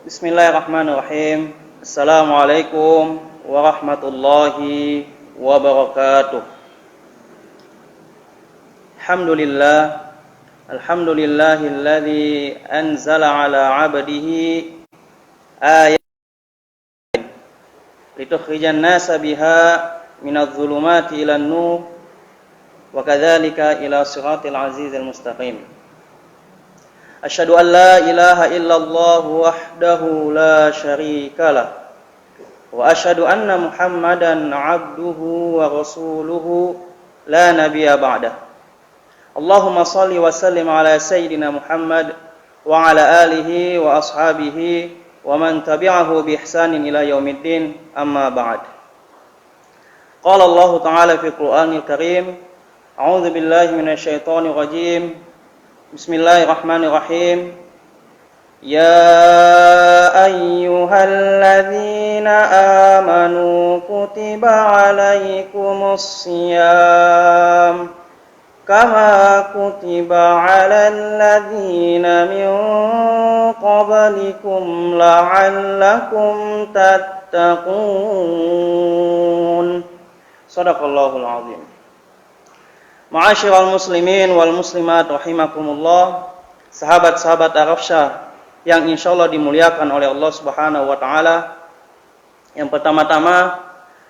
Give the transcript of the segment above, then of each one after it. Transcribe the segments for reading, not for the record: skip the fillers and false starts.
Bismillahirrahmanirrahim. Assalamualaikum warahmatullahi wabarakatuh. Alhamdulillahilladzi anzala ala 'abdihi ayatin litukhrijan nasa biha minadh-dhulumati ilan nur wa kadzalika ila siratil azizil mustaqim. Asyhadu an la ilaha illallah wahdahu la syarika lah wa asyhadu anna Muhammadan 'abduhu wa rasuluhu la nabiyya ba'dah. Allahumma shalli wa sallim ala sayyidina Muhammad wa ala alihi wa ashabihi wa man tabi'ahu bi ihsanin ila yaumiddin, amma ba'd. Qala Allah ta'ala fi Qur'anil Karim, a'udzu billahi minasyaitonir rajim. Bismillahirrahmanirrahim. Ya ayyuhalladzina amanu kutiba alaikumus shiyam kama kutiba alal ladzina min qablikum la'allakum tattaqun. Shadaqallahul azim. Ma'asyiral muslimin wal muslimat rahimakumullah, sahabat-sahabat Arafsyah yang insyaallah dimuliakan oleh Allah Subhanahu wa taala. Yang pertama-tama,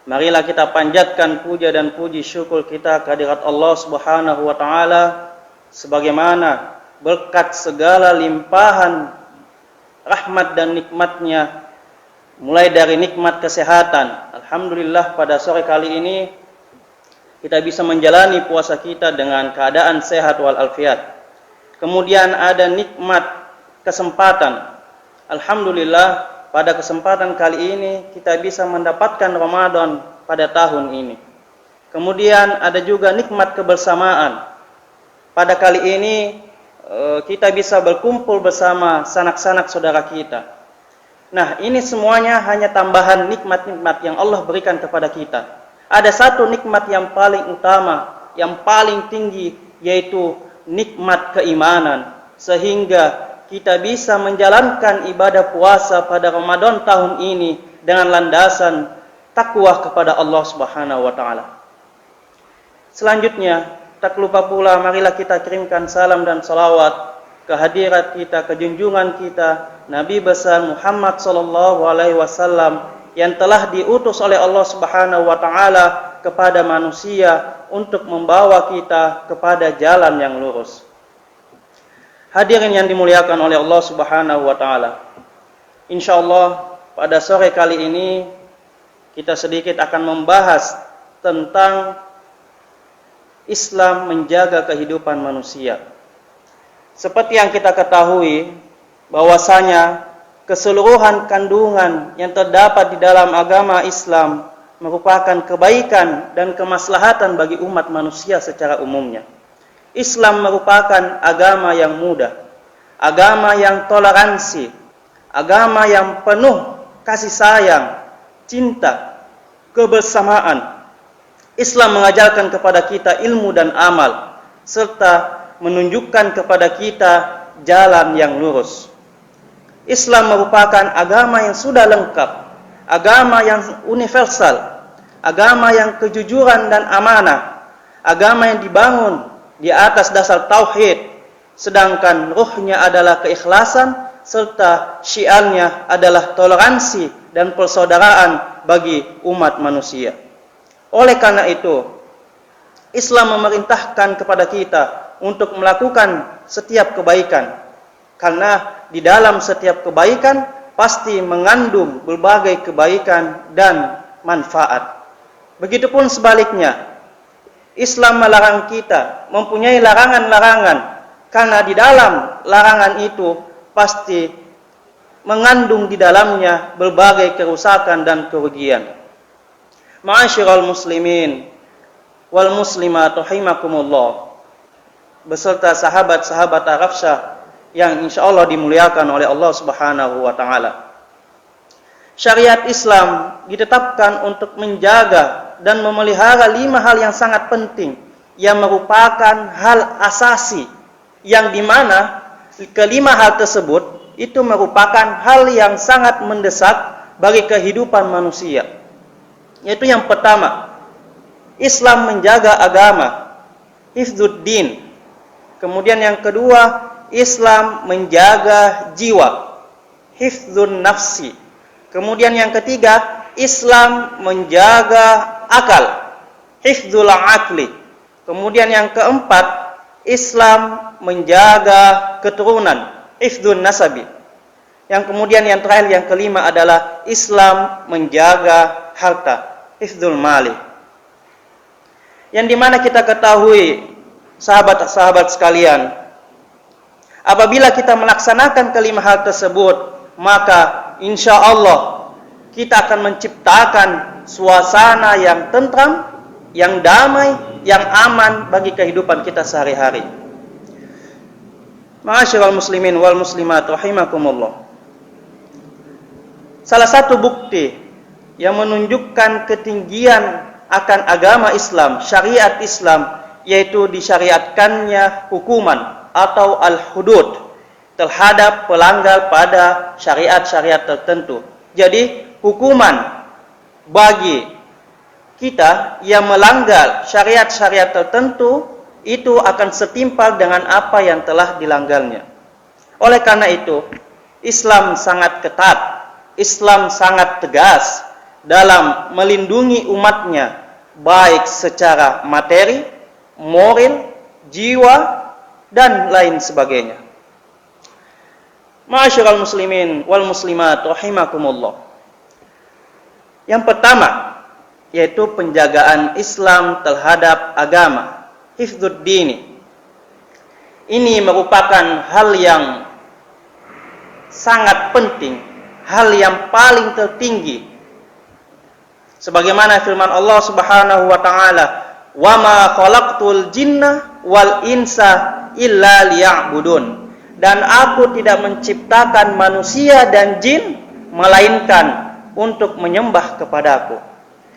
marilah kita panjatkan puja dan puji syukur kita kehadirat Allah Subhanahu wa taala sebagaimana berkat segala limpahan rahmat dan nikmatnya, mulai dari nikmat kesehatan. Alhamdulillah pada sore kali ini kita bisa menjalani puasa kita dengan keadaan sehat walafiat. Kemudian ada nikmat kesempatan. Alhamdulillah pada kesempatan kali ini kita bisa mendapatkan Ramadan pada tahun ini. Kemudian ada juga nikmat kebersamaan. Pada kali ini kita bisa berkumpul bersama sanak-sanak saudara kita. Nah, ini semuanya hanya tambahan nikmat-nikmat yang Allah berikan kepada kita. Ada satu nikmat yang paling utama, yang paling tinggi, yaitu nikmat keimanan. Sehingga kita bisa menjalankan ibadah puasa pada Ramadan tahun ini dengan landasan takwa kepada Allah Subhanahu wa taala. Selanjutnya, tak lupa pula marilah kita kirimkan salam dan salawat ke hadirat kita, ke junjungan kita, Nabi besar Muhammad sallallahu alaihi wasallam, yang telah diutus oleh Allah Subhanahu wa taala kepada manusia untuk membawa kita kepada jalan yang lurus. Hadirin yang dimuliakan oleh Allah Subhanahu wa taala. Insyaallah pada sore kali ini kita sedikit akan membahas tentang Islam menjaga kehidupan manusia. Seperti yang kita ketahui bahwasanya keseluruhan kandungan yang terdapat di dalam agama Islam merupakan kebaikan dan kemaslahatan bagi umat manusia secara umumnya. Islam merupakan agama yang mudah, agama yang toleransi, agama yang penuh kasih sayang, cinta, kebersamaan. Islam mengajarkan kepada kita ilmu dan amal, serta menunjukkan kepada kita jalan yang lurus. Islam merupakan agama yang sudah lengkap, agama yang universal, agama yang kejujuran dan amanah, agama yang dibangun di atas dasar tauhid, sedangkan ruhnya adalah keikhlasan, serta syiarnya adalah toleransi dan persaudaraan bagi umat manusia. Oleh karena itu, Islam memerintahkan kepada kita untuk melakukan setiap kebaikan, karena di dalam setiap kebaikan pasti mengandung berbagai kebaikan dan manfaat. Begitupun sebaliknya, Islam melarang kita mempunyai larangan-larangan, karena di dalam larangan itu pasti mengandung di dalamnya berbagai kerusakan dan kerugian. Ma'asyiral muslimin wal muslimat rahimakumullah, beserta sahabat-sahabat Arafsyah yang insyaallah dimuliakan oleh Allah Subhanahu wa taala. Syariat Islam ditetapkan untuk menjaga dan memelihara 5 hal yang sangat penting yang merupakan hal asasi, yang dimana kelima hal tersebut itu merupakan hal yang sangat mendesak bagi kehidupan manusia. Yaitu yang pertama, Islam menjaga agama, hifdzuddin. Kemudian yang kedua, Islam menjaga jiwa, hifdzun nafsi. Kemudian yang ketiga, Islam menjaga akal, hifdzul aqli. Kemudian yang keempat, Islam menjaga keturunan, hifdzun nasabi. Yang kemudian yang terakhir, yang kelima adalah Islam menjaga harta, hifdzul mali. Yang dimana kita ketahui, sahabat-sahabat sekalian, apabila kita melaksanakan kelima hal tersebut, maka insya Allah kita akan menciptakan suasana yang tentram, yang damai, yang aman bagi kehidupan kita sehari-hari. Ma'asyiral muslimin wal muslimat rahimakumullah. Salah satu bukti yang menunjukkan ketinggian akan agama Islam, syariat Islam, yaitu disyariatkannya hukuman atau al-hudud terhadap pelanggar pada syariat-syariat tertentu. Jadi hukuman bagi kita yang melanggar syariat-syariat tertentu itu akan setimpal dengan apa yang telah dilanggarnya. Oleh karena itu, Islam sangat ketat, Islam sangat tegas dalam melindungi umatnya, baik secara materi, moral, jiwa, dan lain sebagainya. Ma'asyiral muslimin wal muslimat rahimakumullah. Yang pertama, yaitu penjagaan Islam terhadap agama, hifdzuddin. Ini merupakan hal yang sangat penting, hal yang paling tertinggi. Sebagaimana firman Allah Subhanahu wa taala, "Wa ma khalaqtul jinna wal insa illa liya'budun." Dan aku tidak menciptakan manusia dan jin melainkan untuk menyembah kepadaku.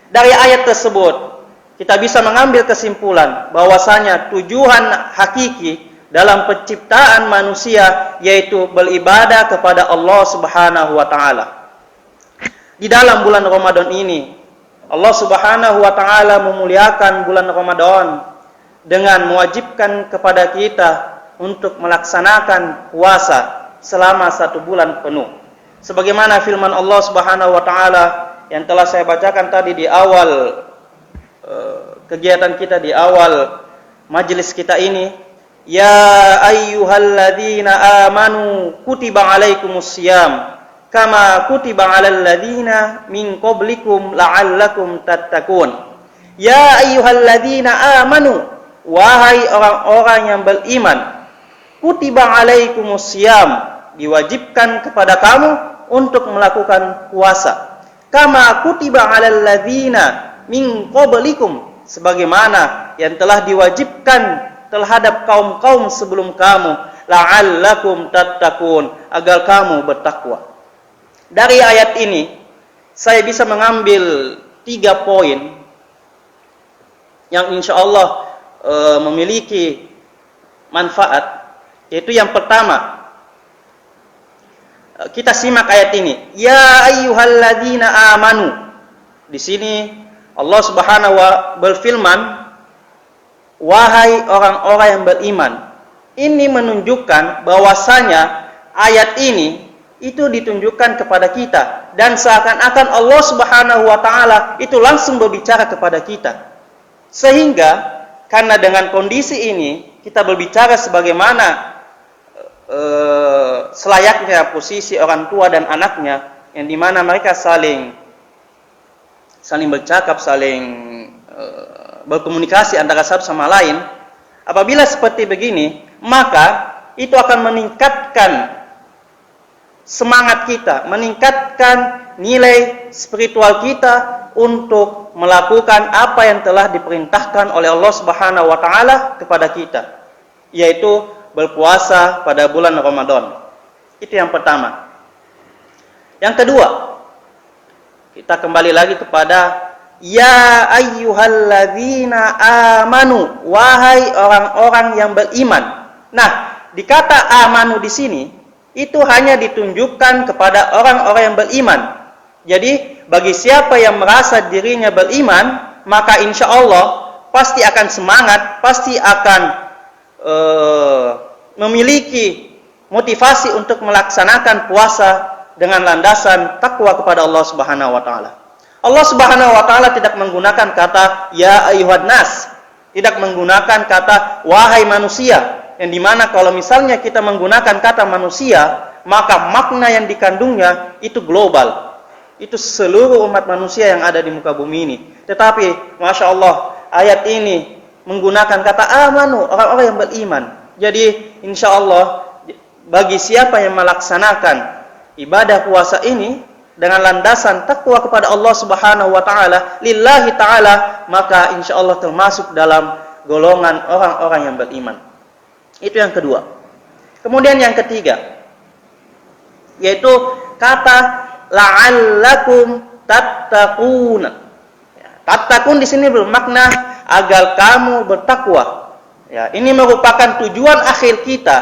Dari ayat tersebut kita bisa mengambil kesimpulan bahwasanya tujuan hakiki dalam penciptaan manusia yaitu beribadah kepada Allah Subhanahu wa taala. Di dalam bulan Ramadan ini Allah Subhanahu wa taala memuliakan bulan Ramadan dengan mewajibkan kepada kita untuk melaksanakan puasa selama 1 bulan penuh. Sebagaimana firman Allah Subhanahu wa taala yang telah saya bacakan tadi di awal kegiatan kita, di awal majelis kita ini, ya ayyuhalladzina amanu kutiba alaikumussyiyam kama kutiba alal ladzina min qablikum la'allakum tattaqun. Ya ayyuhalladzina amanu, wahai orang-orang yang beriman, kutiba alaikumussyiyam, diwajibkan kepada kamu untuk melakukan puasa. Kama kutiba alal ladzina min qablikum, sebagaimana yang telah diwajibkan terhadap kaum-kaum sebelum kamu, la'allakum tattaqun, agar kamu bertakwa. Dari ayat ini saya bisa mengambil 3 poin yang insyaallah memiliki manfaat. Yaitu yang pertama, kita simak ayat ini. Ya ayyuhalladzina amanu. Di sini Allah Subhanahu wa berfirman, wahai orang-orang yang beriman. Ini menunjukkan bahwasanya ayat ini itu ditunjukkan kepada kita, dan seakan-akan Allah Subhanahu wa taala itu langsung berbicara kepada kita. Sehingga karena dengan kondisi ini kita berbicara sebagaimana selayaknya posisi orang tua dan anaknya, yang dimana mereka saling bercakap, saling berkomunikasi antara satu sama lain. Apabila seperti begini, maka itu akan meningkatkan semangat kita, meningkatkan nilai spiritual kita untuk melakukan apa yang telah diperintahkan oleh Allah Subhanahu wa taala kepada kita, yaitu berpuasa pada bulan Ramadan. Itu yang pertama. Yang kedua, kita kembali lagi kepada ya ayyuhalladzina amanu, wahai orang-orang yang beriman. Nah, di kata amanu di sini itu hanya ditunjukkan kepada orang-orang yang beriman. Jadi bagi siapa yang merasa dirinya beriman, maka insya Allah pasti akan semangat, pasti akan memiliki motivasi untuk melaksanakan puasa dengan landasan takwa kepada Allah Subhanahu wa taala. Allah Subhanahu wa taala tidak menggunakan kata ya ayyuhan nas, tidak menggunakan kata wahai manusia, yang dimana kalau misalnya kita menggunakan kata manusia, maka makna yang dikandungnya itu global. Itu seluruh umat manusia yang ada di muka bumi ini. Tetapi Masya Allah, ayat ini menggunakan kata amanu, orang-orang yang beriman. Jadi insya Allah bagi siapa yang melaksanakan ibadah puasa ini dengan landasan takwa kepada Allah Subhanahu wa taala, lillahi taala, maka insya Allah termasuk dalam golongan orang-orang yang beriman. Itu yang kedua. Kemudian yang ketiga, yaitu kata la'allakum tattaqun. Tattaqun di sini bermakna agar kamu bertakwa. Ya, ini merupakan tujuan akhir kita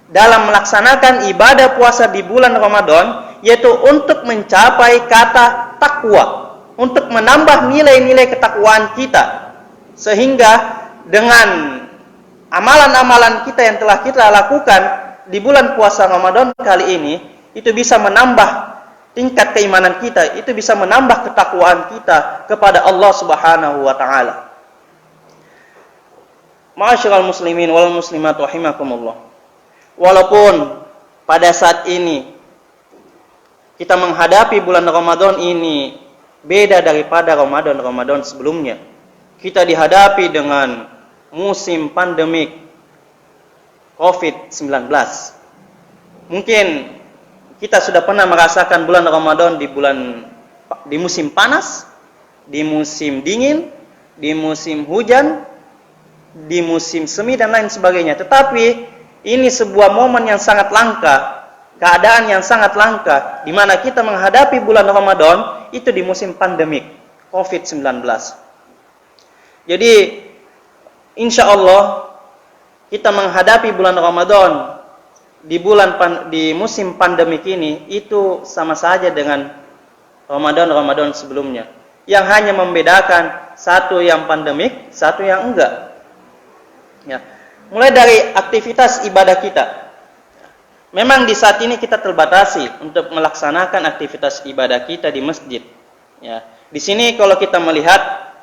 dalam melaksanakan ibadah puasa di bulan Ramadan, yaitu untuk mencapai kata takwa, untuk menambah nilai-nilai ketakwaan kita, sehingga dengan amalan-amalan kita yang telah kita lakukan di bulan puasa Ramadan kali ini, itu bisa menambah tingkat keimanan kita, itu bisa menambah ketakwaan kita kepada Allah Subhanahu wa taala. Ma'asyiral muslimin wal muslimat rahimakumullah. Walaupun pada saat ini kita menghadapi bulan Ramadan ini beda daripada Ramadan sebelumnya. Kita dihadapi dengan musim pandemik COVID-19. Mungkin kita sudah pernah merasakan bulan Ramadan di musim panas, di musim dingin, di musim hujan, di musim semi dan lain sebagainya. Tetapi ini sebuah momen yang sangat langka, keadaan yang sangat langka, di mana kita menghadapi bulan Ramadan itu di musim pandemik COVID-19. Jadi insya Allah kita menghadapi bulan Ramadan di musim pandemik ini itu sama saja dengan Ramadan sebelumnya. Yang hanya membedakan satu yang pandemik, satu yang enggak. Ya. Mulai dari aktivitas ibadah kita. Memang di saat ini kita terbatasi untuk melaksanakan aktivitas ibadah kita di masjid. Ya. Di sini kalau kita melihat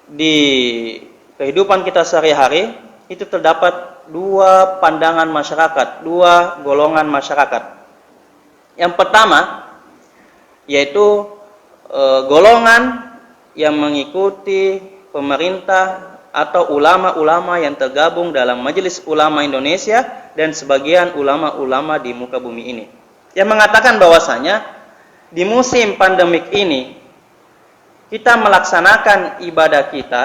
di kehidupan kita sehari-hari, itu terdapat dua pandangan masyarakat, dua golongan masyarakat. Yang pertama yaitu golongan yang mengikuti pemerintah atau ulama-ulama yang tergabung dalam Majelis Ulama Indonesia dan sebagian ulama-ulama di muka bumi ini, yang mengatakan bahwasanya di musim pandemik ini kita melaksanakan ibadah kita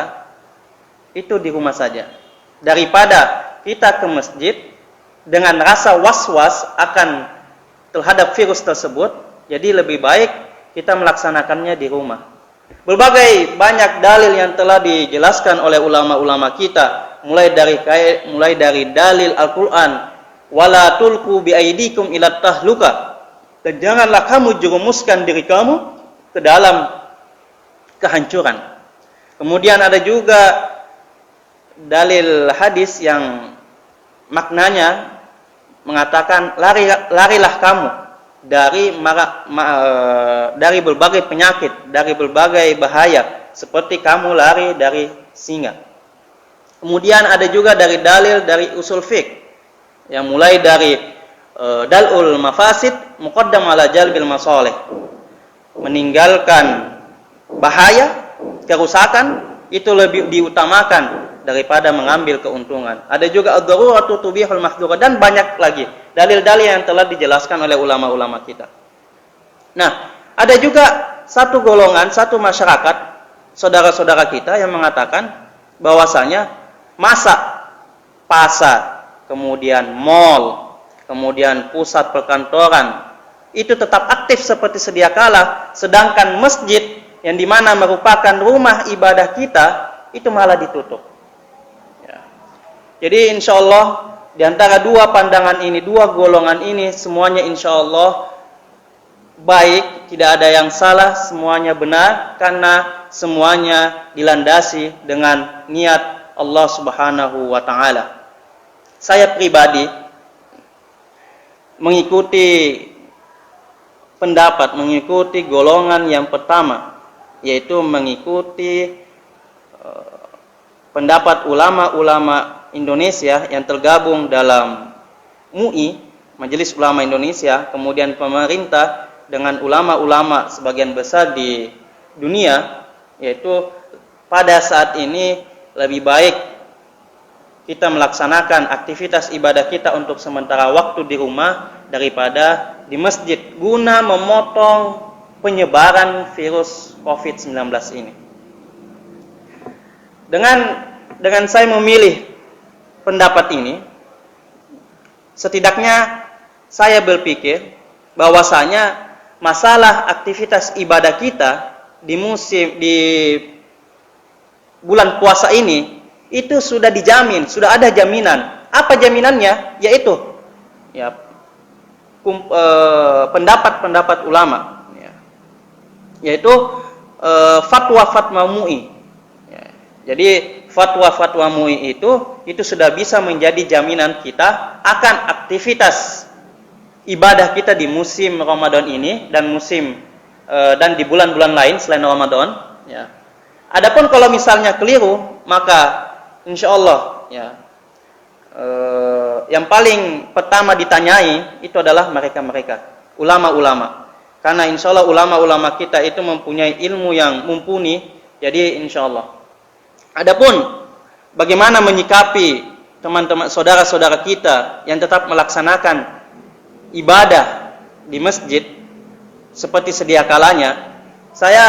itu di rumah saja, daripada kita ke masjid dengan rasa was-was akan terhadap virus tersebut. Jadi lebih baik kita melaksanakannya di rumah. Berbagai banyak dalil yang telah dijelaskan oleh ulama-ulama kita, mulai dari dalil Al-Qur'an, wala tulqu biaidikum ila tahluka, dan janganlah kamu jerumuskan diri kamu ke dalam kehancuran. Kemudian ada juga dalil hadis yang maknanya mengatakan larilah kamu dari berbagai penyakit, dari berbagai bahaya, seperti kamu lari dari singa. Kemudian ada juga dari dalil dari usul fiqh yang mulai dari dal'ul mafasid muqaddam ala jalbil masalih, meninggalkan bahaya, kerusakan itu lebih diutamakan daripada mengambil keuntungan. Ada juga ad-daruratu tubihul mahdzurat, dan banyak lagi dalil-dalil yang telah dijelaskan oleh ulama-ulama kita. Nah, ada juga satu golongan, satu masyarakat, saudara-saudara kita yang mengatakan bahwasanya masa pasar, kemudian mall, kemudian pusat perkantoran itu tetap aktif seperti sedia kala, sedangkan masjid yang dimana merupakan rumah ibadah kita itu malah ditutup. Ya. Jadi insya Allah di antara dua pandangan ini, dua golongan ini, semuanya insya Allah baik, tidak ada yang salah, semuanya benar, karena semuanya dilandasi dengan niat Allah Subhanahu wa Ta'ala. Saya pribadi mengikuti golongan yang pertama, yaitu mengikuti pendapat ulama-ulama Indonesia yang tergabung dalam MUI, Majelis Ulama Indonesia, kemudian pemerintah dengan ulama-ulama sebagian besar di dunia, yaitu pada saat ini lebih baik kita melaksanakan aktivitas ibadah kita untuk sementara waktu di rumah daripada di masjid, guna memotong penyebaran virus COVID-19 ini. Dengan saya memilih pendapat ini, setidaknya saya berpikir bahwasanya masalah aktivitas ibadah kita di bulan puasa ini itu sudah dijamin, sudah ada jaminan. Apa jaminannya? Yaitu pendapat-pendapat ulama, yaitu fatwa-fatwa MUI. Jadi fatwa-fatwa MUI itu sudah bisa menjadi jaminan kita akan aktivitas ibadah kita di musim Ramadan ini dan di bulan-bulan lain selain Ramadan. Ya. Adapun kalau misalnya keliru, maka insya Allah yang paling pertama ditanyai itu adalah mereka-mereka, ulama-ulama. Karena insya Allah ulama-ulama kita itu mempunyai ilmu yang mumpuni. Jadi insya Allah. Adapun bagaimana menyikapi teman-teman saudara-saudara kita yang tetap melaksanakan ibadah di masjid seperti sedia kalanya, saya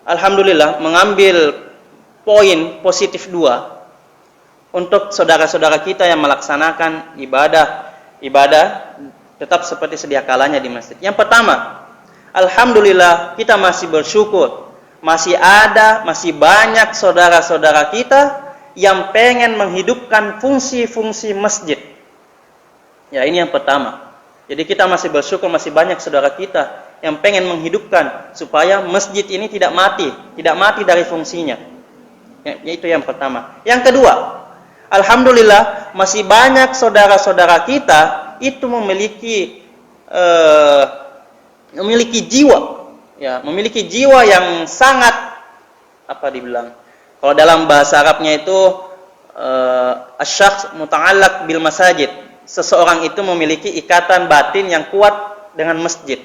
alhamdulillah mengambil poin positif 2 untuk saudara-saudara kita yang melaksanakan ibadah tetap seperti sedia kalanya di masjid. Yang pertama, alhamdulillah kita masih bersyukur, masih banyak saudara-saudara kita yang pengen menghidupkan fungsi-fungsi masjid. Ya, ini yang pertama. Jadi kita masih bersyukur, masih banyak saudara kita yang pengen menghidupkan supaya masjid ini tidak mati dari fungsinya. Itu yang pertama. Yang kedua, alhamdulillah masih banyak saudara-saudara kita itu memiliki jiwa yang sangat kalau dalam bahasa Arabnya itu asy-syakhs muta'allaq bil masajid. Seseorang itu memiliki ikatan batin yang kuat dengan masjid.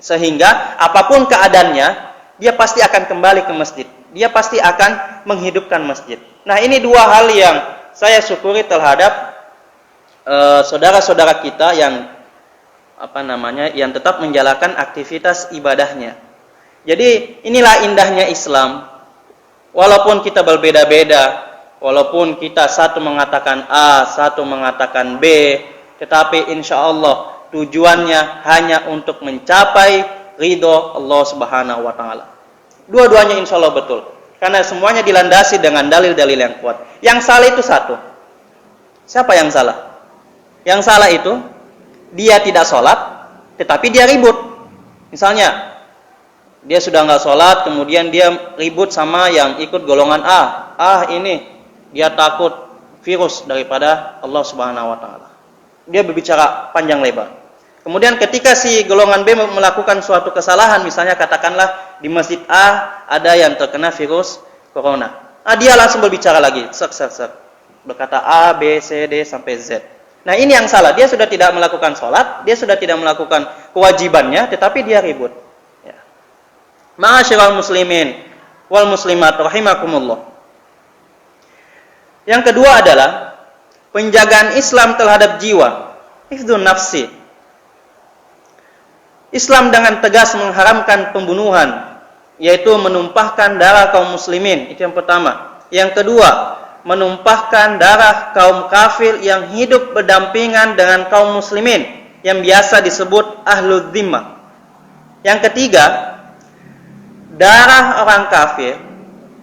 Sehingga apapun keadaannya, dia pasti akan kembali ke masjid. Dia pasti akan menghidupkan masjid. Nah, ini dua hal yang saya syukuri terhadap saudara-saudara kita yang tetap menjalankan aktivitas ibadahnya. Jadi inilah indahnya Islam. Walaupun kita berbeda-beda, walaupun kita satu mengatakan A, satu mengatakan B, tetapi insya Allah tujuannya hanya untuk mencapai ridho Allah Subhanahu wa Ta'ala. Dua-duanya insya Allah betul, karena semuanya dilandasi dengan dalil-dalil yang kuat. Yang salah itu satu. Siapa yang salah? Yang salah itu dia tidak sholat, tetapi dia ribut. Misalnya dia sudah nggak sholat, kemudian dia ribut sama yang ikut golongan A. Ini dia takut virus daripada Allah Subhanahu wa Ta'ala. Dia berbicara panjang lebar. Kemudian ketika si golongan B melakukan suatu kesalahan, misalnya katakanlah di masjid A ada yang terkena virus corona. Dia langsung berbicara lagi, berkata A, B, C, D sampai Z. Nah, ini yang salah. Dia sudah tidak melakukan sholat, dia sudah tidak melakukan kewajibannya, tetapi dia ribut. Ya. Ma'asyiral muslimin wal muslimat rahimakumullah. Yang kedua adalah penjagaan Islam terhadap jiwa, hifdzun nafsi. Islam dengan tegas mengharamkan pembunuhan, yaitu menumpahkan darah kaum muslimin. Itu yang pertama. Yang kedua, menumpahkan darah kaum kafir yang hidup berdampingan dengan kaum muslimin, yang biasa disebut ahlul dhimmah. Yang ketiga, darah orang kafir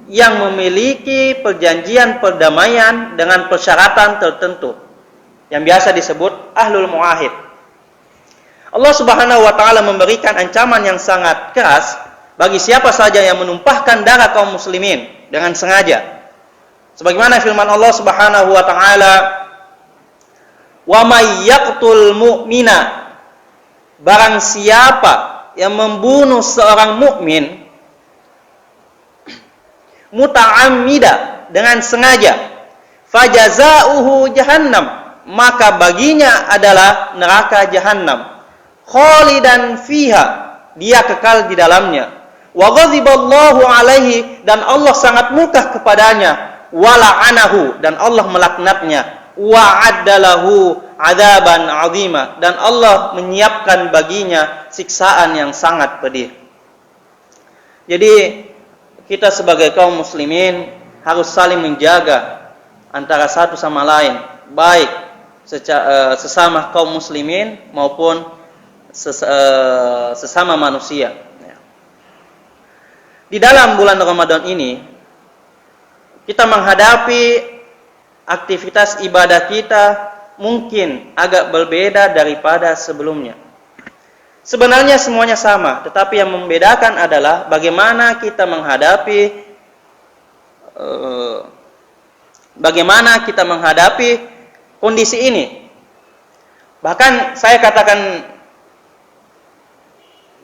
yang memiliki perjanjian perdamaian dengan persyaratan tertentu, yang biasa disebut ahlul muahid. Allah Subhanahu wa taala memberikan ancaman yang sangat keras bagi siapa saja yang menumpahkan darah kaum muslimin dengan sengaja. Sebagaimana firman Allah Subhanahu wa taala, "Wa may yaqtul mu'mina", barang siapa yang membunuh seorang mukmin muta'ammida, dengan sengaja, fajazauhu jahannam, maka baginya adalah neraka jahanam, khalidan fiha, dia kekal di dalamnya, wa ghadiballahu alaihi, dan Allah sangat murka kepadanya, wa la'anahu, dan Allah melaknatnya, wa addalahu adzaban azima, dan Allah menyiapkan baginya siksaan yang sangat pedih. Jadi kita sebagai kaum muslimin harus saling menjaga antara satu sama lain, baik sesama kaum muslimin maupun sesama manusia. Di dalam bulan Ramadan ini kita menghadapi aktivitas ibadah kita mungkin agak berbeda daripada sebelumnya. Sebenarnya semuanya sama, tetapi yang membedakan adalah bagaimana kita menghadapi kondisi ini. Bahkan saya katakan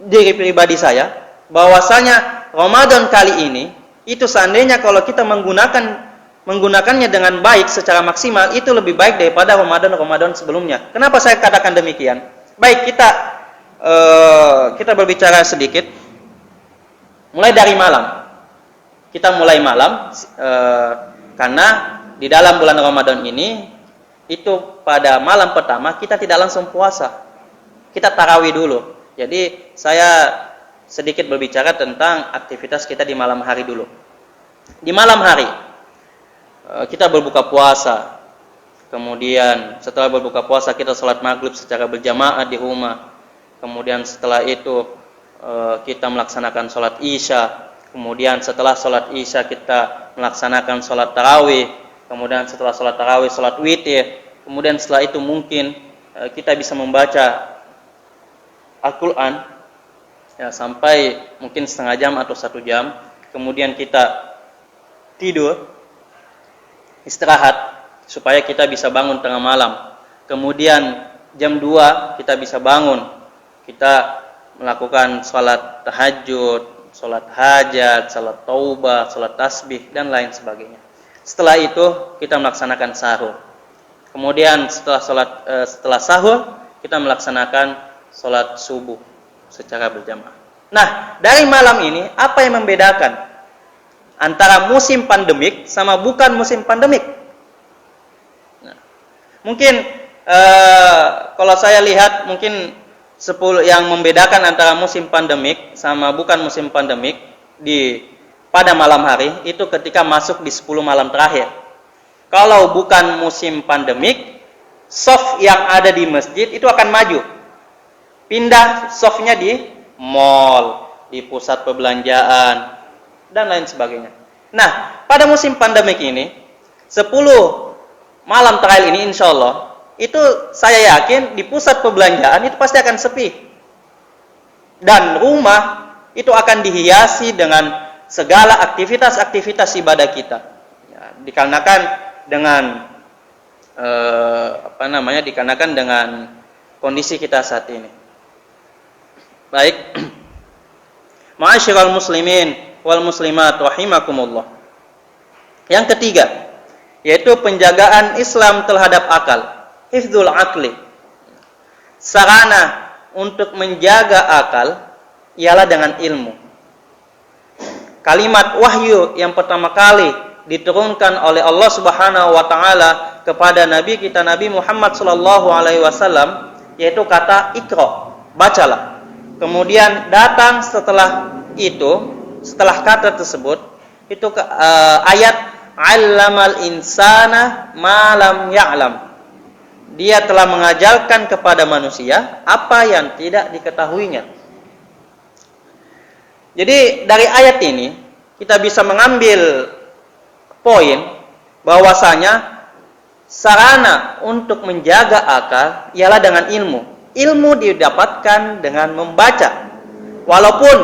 diri pribadi saya, bahwasanya Ramadan kali ini itu seandainya kalau kita menggunakannya dengan baik secara maksimal, itu lebih baik daripada Ramadan sebelumnya. Kenapa saya katakan demikian? Baik, kita berbicara sedikit. Mulai dari malam. Kita mulai malam karena di dalam bulan Ramadan ini itu pada malam pertama kita tidak langsung puasa. Kita tarawih dulu. Jadi saya sedikit berbicara tentang aktivitas kita di malam hari dulu. Di malam hari kita berbuka puasa. Kemudian setelah berbuka puasa kita sholat maghrib secara berjamaah di rumah. Kemudian setelah itu kita melaksanakan sholat isya. Kemudian setelah sholat isya kita melaksanakan sholat tarawih. Kemudian setelah sholat tarawih sholat witir. Kemudian setelah itu mungkin kita bisa membaca Al-Quran ya, sampai mungkin setengah jam atau 1 jam. Kemudian kita tidur, istirahat supaya kita bisa bangun tengah malam. Kemudian jam 2 kita bisa bangun. Kita melakukan sholat tahajud, sholat hajat, sholat taubah, sholat tasbih, dan lain sebagainya. Setelah itu kita melaksanakan sahur. Kemudian setelah sahur kita melaksanakan sholat subuh secara berjamaah. Nah, dari malam ini apa yang membedakan antara musim pandemik sama bukan musim pandemik? Nah, mungkin kalau saya lihat mungkin 10 yang membedakan antara musim pandemik sama bukan musim pandemik pada malam hari itu ketika masuk di 10 malam terakhir. Kalau bukan musim pandemik, shaf yang ada di masjid itu akan maju. Pindah shafnya di mall, di pusat perbelanjaan, dan lain sebagainya. Nah, pada musim pandemik ini, 10 malam terakhir ini insya Allah, itu saya yakin di pusat perbelanjaan itu pasti akan sepi. Dan rumah itu akan dihiasi dengan segala aktivitas-aktivitas ibadah kita. Ya, dikarenakan dengan kondisi kita saat ini. Baik. Ma'asyiral muslimin wal muslimat rahimakumullah. Yang ketiga, yaitu penjagaan Islam terhadap akal. Hifdzul aqli. Sarana untuk menjaga akal ialah dengan ilmu. Kalimat wahyu yang pertama kali diturunkan oleh Allah Subhanahu wa taala kepada nabi kita Nabi Muhammad sallallahu alaihi wasallam yaitu kata Iqra, bacalah. Kemudian datang setelah itu, setelah kata tersebut, itu ayat allamal insana ma lam ya'lam. Dia telah mengajarkan kepada manusia apa yang tidak diketahuinya. Jadi dari ayat ini kita bisa mengambil poin bahwasanya sarana untuk menjaga akal ialah dengan ilmu. Ilmu didapatkan dengan membaca. Walaupun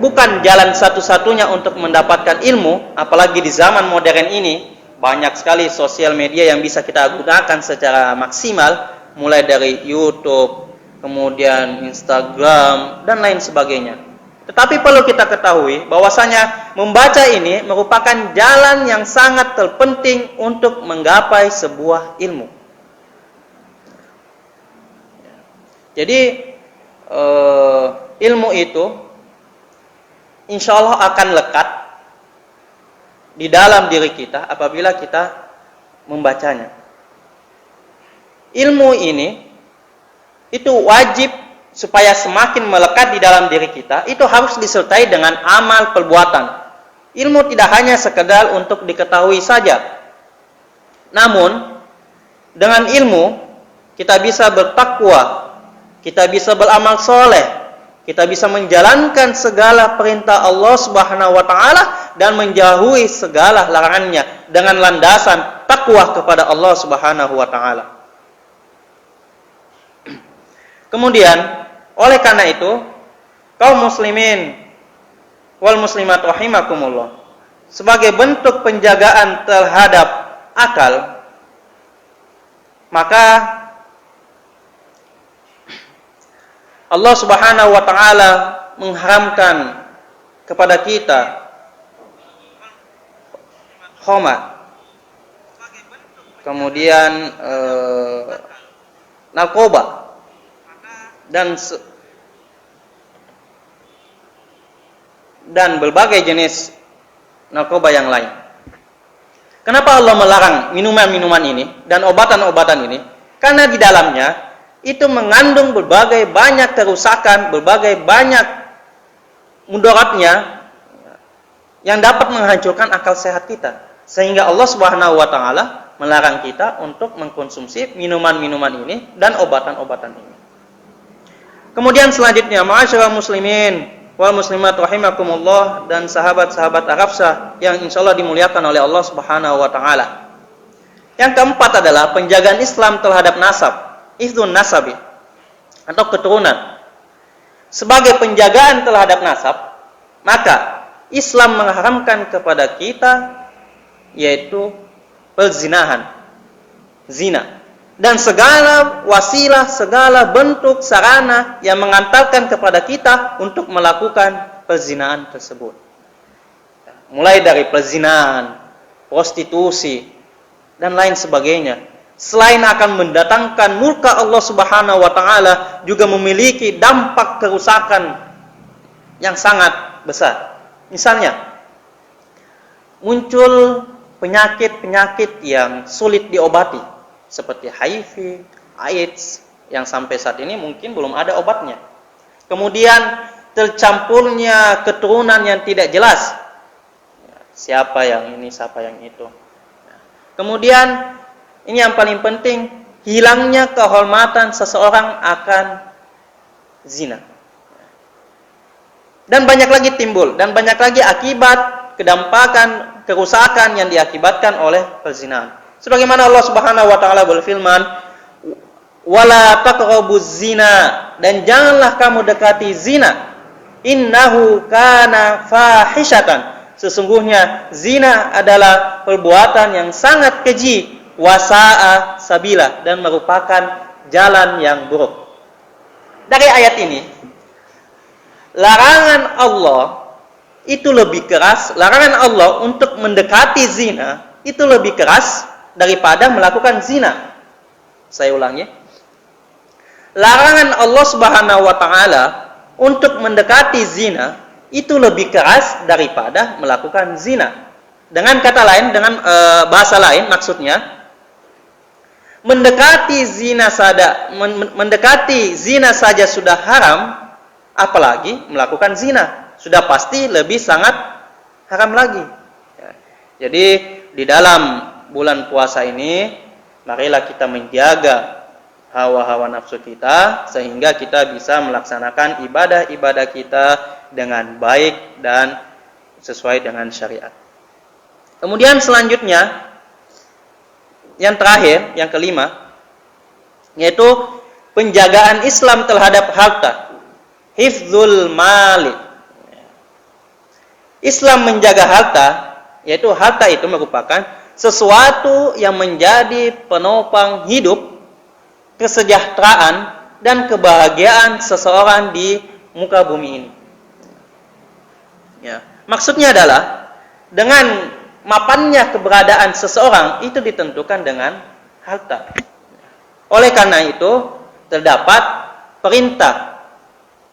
bukan jalan satu-satunya untuk mendapatkan ilmu, apalagi di zaman modern ini, banyak sekali sosial media yang bisa kita gunakan secara maksimal, mulai dari YouTube, kemudian Instagram, dan lain sebagainya. Tetapi perlu kita ketahui bahwasanya membaca ini merupakan jalan yang sangat terpenting untuk menggapai sebuah ilmu. Jadi ilmu itu insya Allah akan lekat di dalam diri kita apabila kita membacanya. Ilmu ini itu wajib supaya semakin melekat di dalam diri kita, itu harus disertai dengan amal perbuatan. Ilmu tidak hanya sekedar untuk diketahui saja. Namun dengan ilmu kita bisa bertakwa, kita bisa beramal soleh, kita bisa menjalankan segala perintah Allah Subhanahu wa taala dan menjauhi segala larangannya dengan landasan takwa kepada Allah Subhanahu wa taala. Kemudian, oleh karena itu, kaum muslimin wal muslimat rahimakumullah, sebagai bentuk penjagaan terhadap akal, maka Allah Subhanahu wa taala mengharamkan kepada kita khamar, kemudian narkoba dan berbagai jenis narkoba yang lain. Kenapa Allah melarang minuman-minuman ini dan obatan-obatan ini? Karena di dalamnya itu mengandung berbagai banyak kerusakan, berbagai banyak mudaratnya yang dapat menghancurkan akal sehat kita. Sehingga Allah Subhanahu wa taala melarang kita untuk mengkonsumsi minuman-minuman ini dan obatan-obatan ini. Kemudian selanjutnya, ma'asyiral muslimin wal muslimat rahimakumullah dan sahabat-sahabat Arafsah yang insyaallah dimuliakan oleh Allah Subhanahu wa taala. Yang keempat adalah penjagaan Islam terhadap nasab. Ihdun nasabi atau keturunan. Sebagai penjagaan terhadap nasab, maka Islam mengharamkan kepada kita yaitu perzinahan, zina, dan segala wasilah, segala bentuk sarana yang mengantarkan kepada kita untuk melakukan perzinahan tersebut. Mulai dari perzinahan, prostitusi, dan lain sebagainya. Selain akan mendatangkan murka Allah Subhanahu wa taala, juga memiliki dampak kerusakan yang sangat besar. Misalnya, muncul penyakit-penyakit yang sulit diobati seperti HIV, AIDS yang sampai saat ini mungkin belum ada obatnya. Kemudian tercampurnya keturunan yang tidak jelas. Siapa yang ini, siapa yang itu. Kemudian ini yang paling penting, hilangnya kehormatan seseorang akan zina. Dan banyak lagi timbul, dan banyak lagi akibat, kedampakan, kerusakan yang diakibatkan oleh perzinahan. Sebagaimana Allah Subhanahu wa taala berfirman, "Wala taqrabuz zina," dan janganlah kamu dekati zina. "Innahu kana fahishatan." Sesungguhnya zina adalah perbuatan yang sangat keji, wasa'a sabila, dan merupakan jalan yang buruk. Dari ayat ini, larangan Allah itu lebih keras, larangan Allah untuk mendekati zina itu lebih keras daripada melakukan zina. Saya ulangi. Larangan Allah Subhanahu wa taala untuk mendekati zina itu lebih keras daripada melakukan zina. Dengan kata lain, dengan bahasa lain maksudnya, mendekati zina saja sudah haram, apalagi melakukan zina, sudah pasti lebih sangat haram lagi. Ya. Jadi di dalam bulan puasa ini, marilah kita menjaga hawa-hawa nafsu kita sehingga kita bisa melaksanakan ibadah-ibadah kita dengan baik dan sesuai dengan syariat. Kemudian selanjutnya, yang terakhir, yang kelima, yaitu penjagaan Islam terhadap harta, hifdzul mali. Islam menjaga harta, yaitu harta itu merupakan sesuatu yang menjadi penopang hidup, kesejahteraan dan kebahagiaan seseorang di muka bumi ini. Ya, maksudnya adalah dengan mapannya keberadaan seseorang itu ditentukan dengan harta. Oleh karena itu, terdapat perintah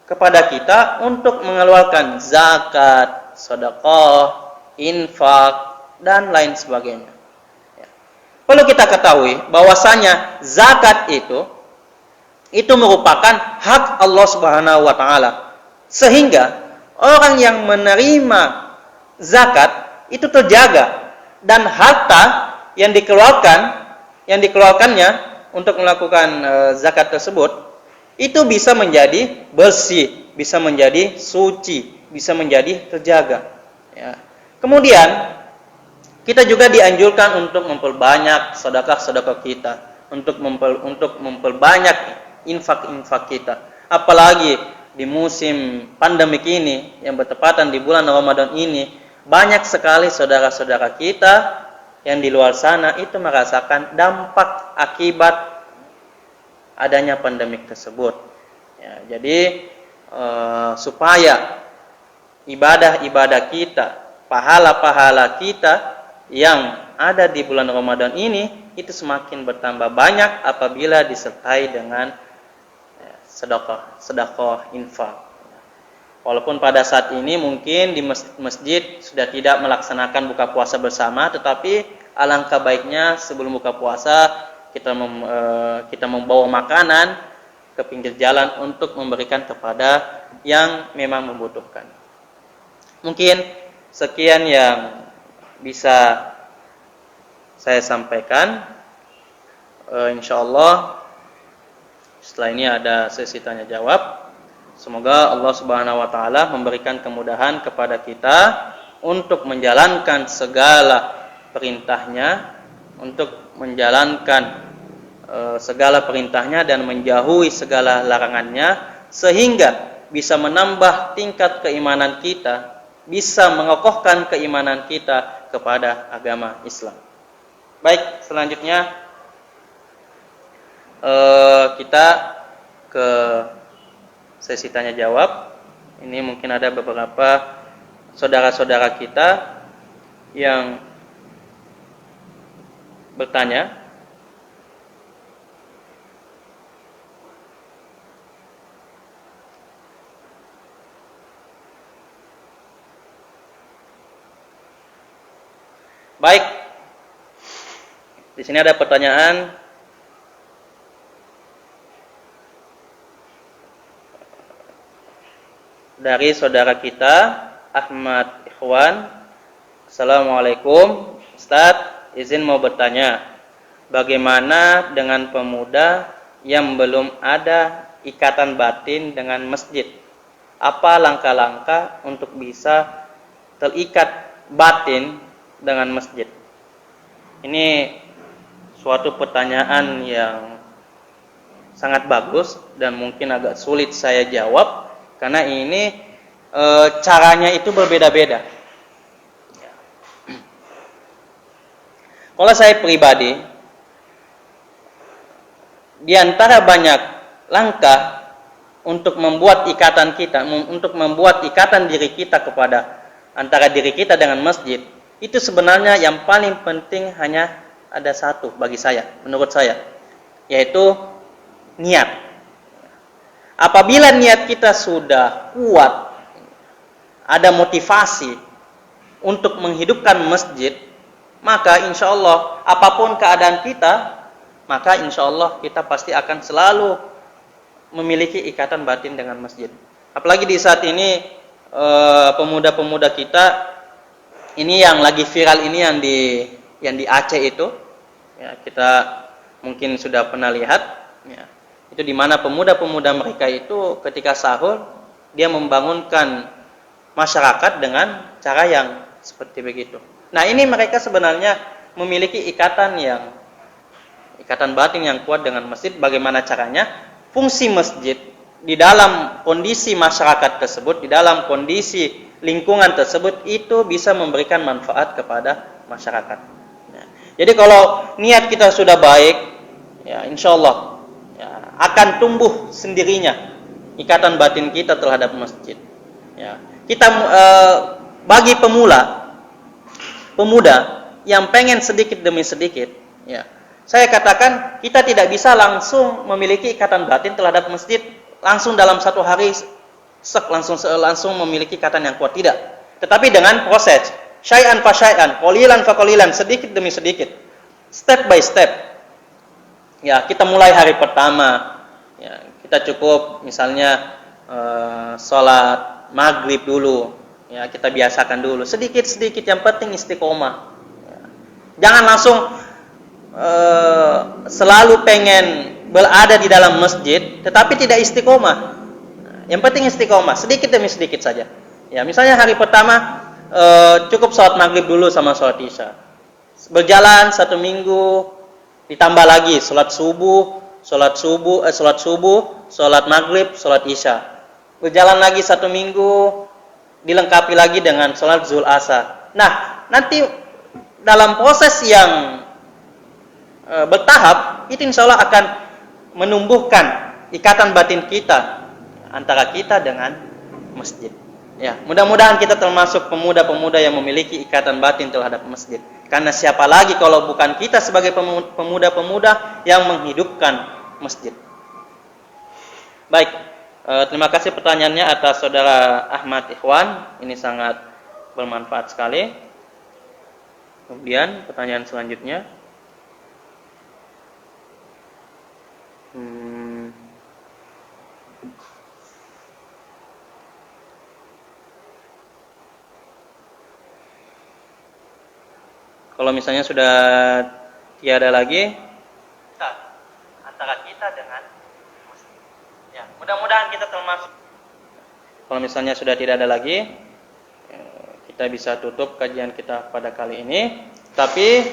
kepada kita untuk mengeluarkan zakat, sedekah, infak, dan lain sebagainya. Perlu kita ketahui bahwasanya zakat itu merupakan hak Allah Subhanahu wa taala. Sehingga orang yang menerima zakat itu terjaga dan harta yang dikeluarkannya untuk melakukan zakat tersebut itu bisa menjadi bersih, bisa menjadi suci, bisa menjadi terjaga. Ya. Kemudian kita juga dianjurkan untuk memperbanyak sedekah-sedekah kita, untuk memperbanyak infak-infak kita. Apalagi di musim pandemik ini yang bertepatan di bulan Ramadan ini, banyak sekali saudara-saudara kita yang di luar sana itu merasakan dampak akibat adanya pandemik tersebut. Ya, jadi supaya ibadah-ibadah kita, pahala-pahala kita yang ada di bulan Ramadan ini itu semakin bertambah banyak apabila disertai dengan sedekah, infak. Walaupun pada saat ini mungkin di masjid sudah tidak melaksanakan buka puasa bersama, tetapi alangkah baiknya sebelum buka puasa kita membawa makanan ke pinggir jalan untuk memberikan kepada yang memang membutuhkan. Mungkin sekian yang bisa saya sampaikan. Insyaallah setelah ini ada sesi tanya jawab. Semoga Allah Subhanahu wa taala memberikan kemudahan kepada kita untuk menjalankan segala perintahnya, untuk menjalankan segala perintahnya dan menjauhi segala larangannya, sehingga bisa menambah tingkat keimanan kita, bisa mengokohkan keimanan kita kepada agama Islam. Baik, selanjutnya kita ke sesi tanya jawab. Ini mungkin ada beberapa saudara-saudara kita yang bertanya. Baik, di sini ada pertanyaan dari saudara kita Ahmad Ikhwan. Assalamualaikum Ustadz, izin mau bertanya, bagaimana dengan pemuda yang belum ada ikatan batin dengan masjid? Apa langkah-langkah untuk bisa terikat batin dengan masjid? Ini suatu pertanyaan yang sangat bagus dan mungkin agak sulit saya jawab karena ini caranya itu berbeda-beda. Kalau saya pribadi, di antara banyak langkah untuk membuat ikatan kita, untuk membuat ikatan diri kita kepada antara diri kita dengan masjid, itu sebenarnya yang paling penting hanya ada satu bagi saya, menurut saya, yaitu niat. Apabila niat kita sudah kuat, ada motivasi untuk menghidupkan masjid, maka insya Allah apapun keadaan kita, maka insya Allah kita pasti akan selalu memiliki ikatan batin dengan masjid. Apalagi di saat ini pemuda-pemuda kita ini yang lagi viral ini yang di Aceh itu, ya, kita mungkin sudah pernah lihat, ya, itu di mana pemuda-pemuda mereka itu ketika sahur dia membangunkan masyarakat dengan cara yang seperti begitu. Nah, ini mereka sebenarnya memiliki ikatan batin yang kuat dengan masjid. Bagaimana caranya? Fungsi masjid di dalam kondisi masyarakat tersebut, di dalam kondisi lingkungan tersebut itu bisa memberikan manfaat kepada masyarakat. Ya. Jadi kalau niat kita sudah baik, ya insya Allah ya, akan tumbuh sendirinya ikatan batin kita terhadap masjid. Ya. Kita bagi pemuda yang pengen sedikit demi sedikit, ya, saya katakan kita tidak bisa langsung memiliki ikatan batin terhadap masjid langsung dalam satu hari langsung memiliki ikatan yang kuat, tidak. Tetapi dengan proses syai'an fa syai'an, qalilan fa qalilan, sedikit demi sedikit, step by step. Ya, kita mulai hari pertama, ya, kita cukup misalnya sholat maghrib dulu, ya, kita biasakan dulu sedikit-sedikit, yang penting istiqomah. Ya. Jangan langsung selalu pengen berada di dalam masjid tetapi tidak istiqomah. Yang penting istiqomah, sedikit demi sedikit saja. Ya, misalnya hari pertama cukup sholat maghrib dulu sama sholat isya. Berjalan 1 minggu, ditambah lagi sholat subuh, sholat maghrib, sholat isya. Berjalan lagi 1 minggu, dilengkapi lagi dengan sholat zuhur asar. Nah, nanti dalam proses yang bertahap, itu insya Allah akan menumbuhkan ikatan batin kita antara kita dengan masjid. Ya, mudah-mudahan kita termasuk pemuda-pemuda yang memiliki ikatan batin terhadap masjid. Karena siapa lagi kalau bukan kita sebagai pemuda-pemuda yang menghidupkan masjid. Baik, terima kasih pertanyaannya atas saudara Ahmad Ikhwan. Ini sangat bermanfaat sekali. Kemudian pertanyaan selanjutnya. Kalau misalnya sudah tiada lagi antara kita dengan muslim. Ya, mudah-mudahan kita termasuk. Kalau misalnya sudah tidak ada lagi, kita bisa tutup kajian kita pada kali ini. Tapi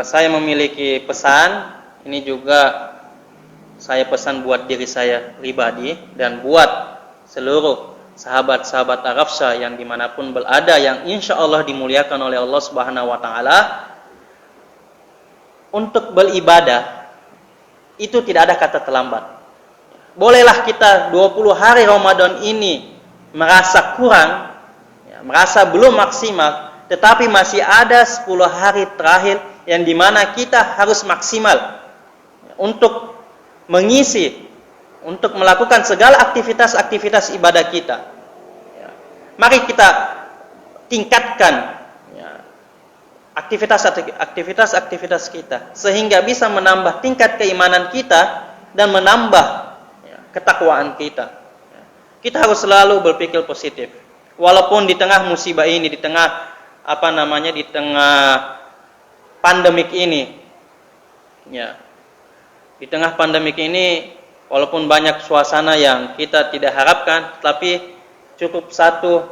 saya memiliki pesan, ini juga saya pesan buat diri saya pribadi dan buat seluruh sahabat-sahabat Arafsha yang dimanapun berada, yang insya Allah dimuliakan oleh Allah Subhanahu Wa Taala. Untuk beribadah itu tidak ada kata terlambat. Bolehlah kita 20 hari Ramadan ini merasa kurang, ya, merasa belum maksimal, tetapi masih ada 10 hari terakhir yang dimana kita harus maksimal untuk mengisi, untuk melakukan segala aktivitas-aktivitas ibadah kita. Ya. Mari kita tingkatkan, ya, aktivitas-aktivitas kita sehingga bisa menambah tingkat keimanan kita dan menambah, ya, ketakwaan kita. Ya. Kita harus selalu berpikir positif. Walaupun di tengah musibah ini, di tengah di tengah pandemik ini, ya, di tengah pandemik ini, walaupun banyak suasana yang kita tidak harapkan, tapi cukup satu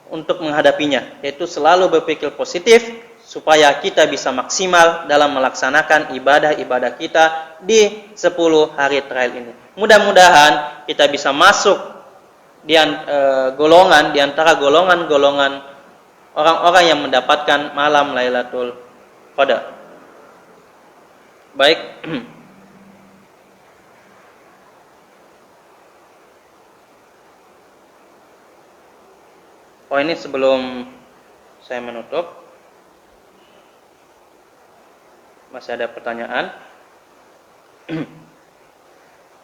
untuk menghadapinya, yaitu selalu berpikir positif supaya kita bisa maksimal dalam melaksanakan ibadah-ibadah kita di 10 hari terakhir ini. Mudah-mudahan kita bisa masuk di antara golongan-golongan orang-orang yang mendapatkan malam Lailatul Qadar. Baik. Oh, ini sebelum saya menutup, masih ada pertanyaan.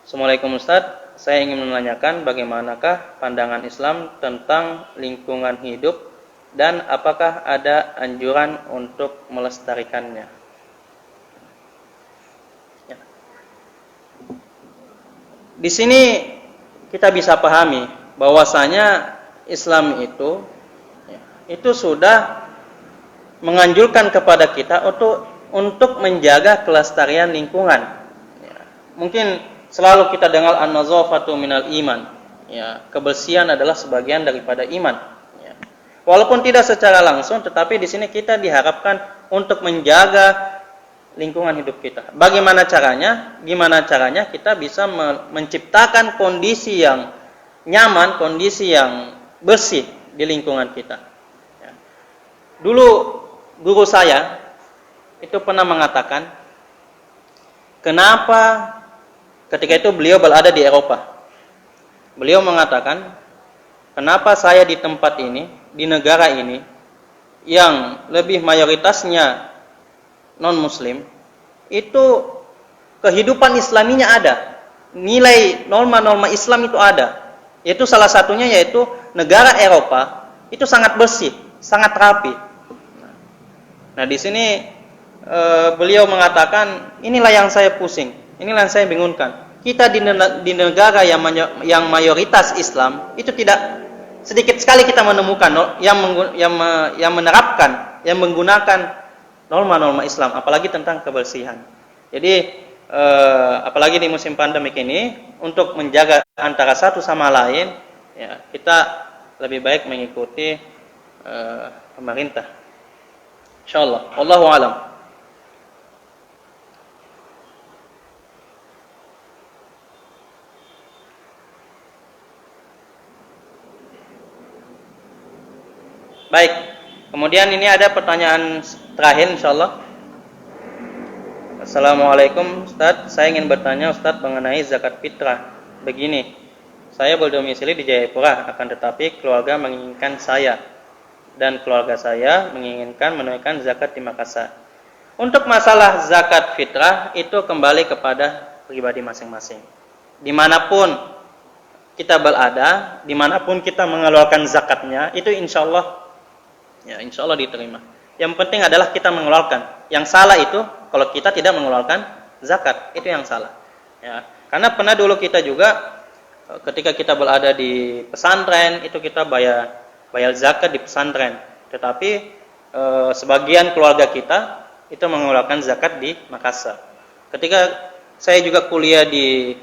Assalamualaikum Ustaz, saya ingin menanyakan bagaimanakah pandangan Islam tentang lingkungan hidup dan apakah ada anjuran untuk melestarikannya? Ya. Di sini kita bisa pahami bahwasanya Islam itu sudah menganjurkan kepada kita untuk menjaga kelestarian lingkungan. Ya, mungkin selalu kita dengar an-nazafatu minal iman. Ya, kebersihan adalah sebagian daripada iman. Ya. Walaupun tidak secara langsung, tetapi di sini kita diharapkan untuk menjaga lingkungan hidup kita. Bagaimana caranya? Gimana caranya kita bisa menciptakan kondisi yang nyaman, kondisi yang bersih di lingkungan kita. Ya. Dulu guru saya itu pernah mengatakan, kenapa ketika itu beliau berada di Eropa. Beliau mengatakan, kenapa saya di tempat ini, di negara ini, yang lebih mayoritasnya non-muslim, itu kehidupan islaminya ada. Nilai norma-norma Islam itu ada. Yaitu salah satunya yaitu negara Eropa itu sangat bersih, sangat rapi. Nah, di sini beliau mengatakan, inilah yang saya pusing, inilah yang saya bingungkan. Kita di negara yang mayoritas Islam itu tidak sedikit sekali kita menemukan yang menerapkan, yang menggunakan norma-norma Islam, apalagi tentang kebersihan. Jadi apalagi di musim pandemik ini, untuk menjaga antara satu sama lain, ya, kita lebih baik mengikuti pemerintah. Insyaallah, wallahu alam. Baik, kemudian ini ada pertanyaan terakhir insyaallah. Assalamualaikum Ustaz, saya ingin bertanya Ustaz mengenai zakat fitrah. Begini, saya berdomisili di Jayapura, akan tetapi keluarga menginginkan saya dan keluarga saya menginginkan menunaikan zakat di Makassar. Untuk masalah zakat fitrah itu kembali kepada pribadi masing-masing. Dimanapun kita berada, dimanapun kita mengeluarkan zakatnya, itu insya Allah diterima. Yang penting adalah kita mengeluarkan. Yang salah itu kalau kita tidak mengeluarkan zakat, itu yang salah. Ya, karena pernah dulu kita juga ketika kita berada di pesantren itu kita bayar zakat di pesantren. Tetapi sebagian keluarga kita itu mengeluarkan zakat di Makassar. Ketika saya juga kuliah di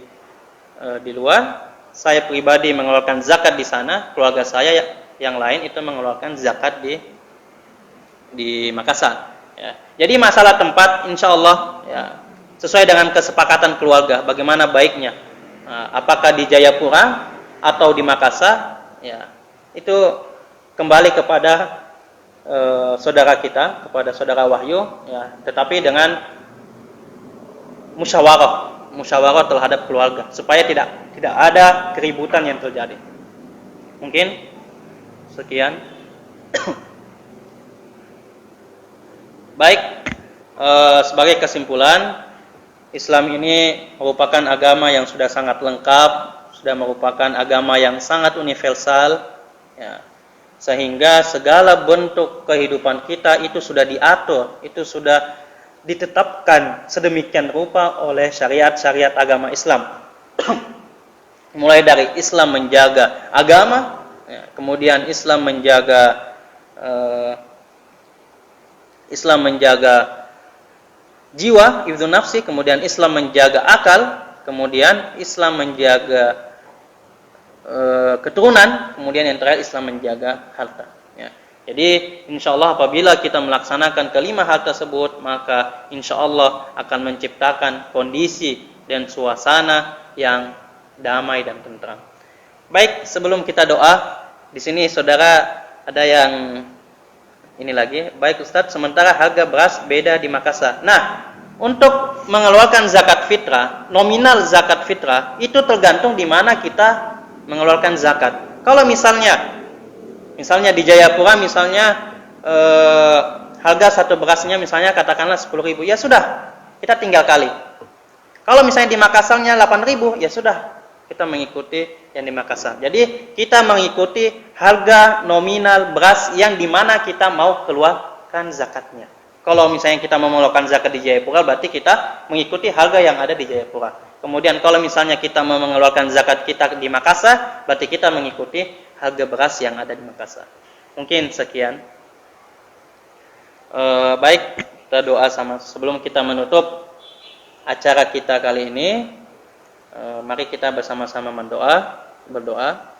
luar, saya pribadi mengeluarkan zakat di sana, keluarga saya yang lain itu mengeluarkan zakat di Makassar. Ya. Jadi masalah tempat, insya Allah ya, sesuai dengan kesepakatan keluarga, bagaimana baiknya, apakah di Jayapura atau di Makassar, ya, itu kembali kepada saudara kita, kepada saudara Wahyu, ya, tetapi dengan musyawarah terhadap keluarga, supaya tidak ada keributan yang terjadi. Mungkin sekian. Baik, sebagai kesimpulan, Islam ini merupakan agama yang sudah sangat lengkap, sudah merupakan agama yang sangat universal, ya, sehingga segala bentuk kehidupan kita itu sudah diatur, itu sudah ditetapkan sedemikian rupa oleh syariat-syariat agama Islam. Mulai dari Islam menjaga agama, ya, kemudian Islam menjaga jiwa, hifdzun nafsi, kemudian Islam menjaga akal, kemudian Islam menjaga keturunan, kemudian yang terakhir Islam menjaga harta. Ya. Jadi insyaallah apabila kita melaksanakan kelima hal tersebut, maka insyaallah akan menciptakan kondisi dan suasana yang damai dan tentram. Baik, sebelum kita doa, di sini saudara ada yang ini lagi, baik Ustadz, sementara harga beras beda di Makassar. Nah, untuk mengeluarkan zakat fitrah, nominal zakat fitrah itu tergantung di mana kita mengeluarkan zakat. Kalau misalnya di Jayapura misalnya harga satu berasnya misalnya katakanlah 10.000, ya sudah, kita tinggal kali. Kalau misalnya di Makassarnya 8.000, ya sudah, kita mengikuti yang di Makassar. Jadi kita mengikuti harga nominal beras yang dimana kita mau keluarkan zakatnya. Kalau misalnya kita mau mengeluarkan zakat di Jayapura, berarti kita mengikuti harga yang ada di Jayapura. Kemudian kalau misalnya kita mau mengeluarkan zakat kita di Makassar, berarti kita mengikuti harga beras yang ada di Makassar. Mungkin sekian. Baik, kita doa sama sebelum kita menutup acara kita kali ini. Mari kita bersama-sama berdoa.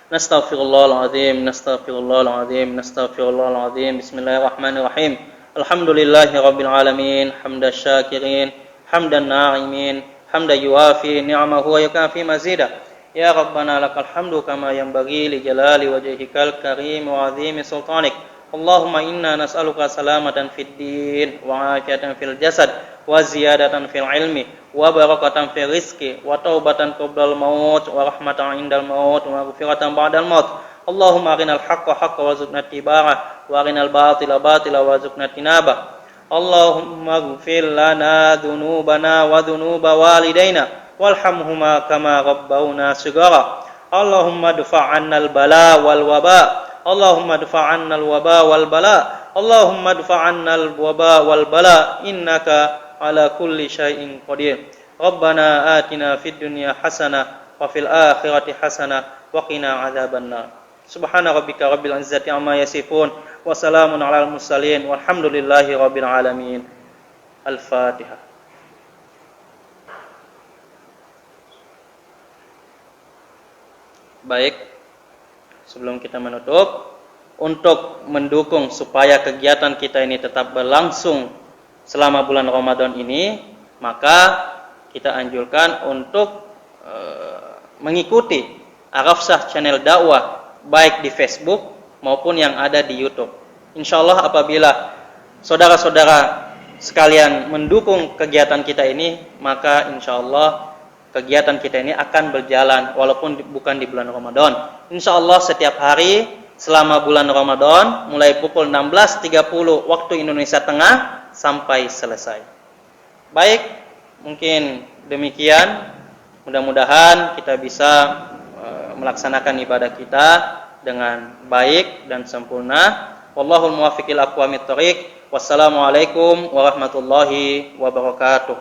Nastaghfirullahaladzim, nastaghfirullahaladzim. Bismillahirrahmanirrahim. Alhamdulillahirabbil alamin, hamdan syakirin, hamdan na'imin, hamdan yuafi ni'amahu wa yukafi mazida. Ya Rabbana lakal hamdu kama yanbaghi li jalali wajhikal karim wa 'azimi sultanik. Allahumma inna nas'aluka salamatan fid din wa 'afiyatan fil jasad wa ziyadatan fil ilmi wa barakatan fil rizqi wa taubatan qabla al maut wa rahmatan 'indal maut wa maghfiratan ba'dal maut. Allahumma arinal haqqa haqqan warzuqna ittiba'ah wa arinal batila batila warzuqna tinaba. Allahumma ighfir lana dhunubana wa dhunuba walidaina walhamhuma kama rabbawna shighara. Allahumma dfa' 'annal bala wal waba. Allahumma dfa' 'annal waba wal bala. Allahumma dfa' 'annal waba wal bala innaka ala kulli syai'in qadir. Rabbana atina fid dunya hasanah wa fil akhirati hasanah wa qina adzabannar. Subhana rabbika rabbil izzati amma yasifun wa salamun alal mursalin walhamdulillahi rabbil alamin. Al-Fatihah. Baik, sebelum kita menutup, untuk mendukung supaya kegiatan kita ini tetap berlangsung selama bulan Ramadan ini, maka kita anjurkan untuk mengikuti Arafsah channel dakwah baik di Facebook maupun yang ada di YouTube. Insyaallah apabila saudara-saudara sekalian mendukung kegiatan kita ini, maka insyaallah kegiatan kita ini akan berjalan walaupun bukan di bulan Ramadan. Insyaallah setiap hari selama bulan Ramadan mulai pukul 16.30 waktu Indonesia Tengah sampai selesai. Baik, mungkin demikian. Mudah-mudahan kita bisa melaksanakan ibadah kita dengan baik dan sempurna. Wallahul muwaffiq ila aqwamit thoriq. Wassalamualaikum warahmatullahi wabarakatuh.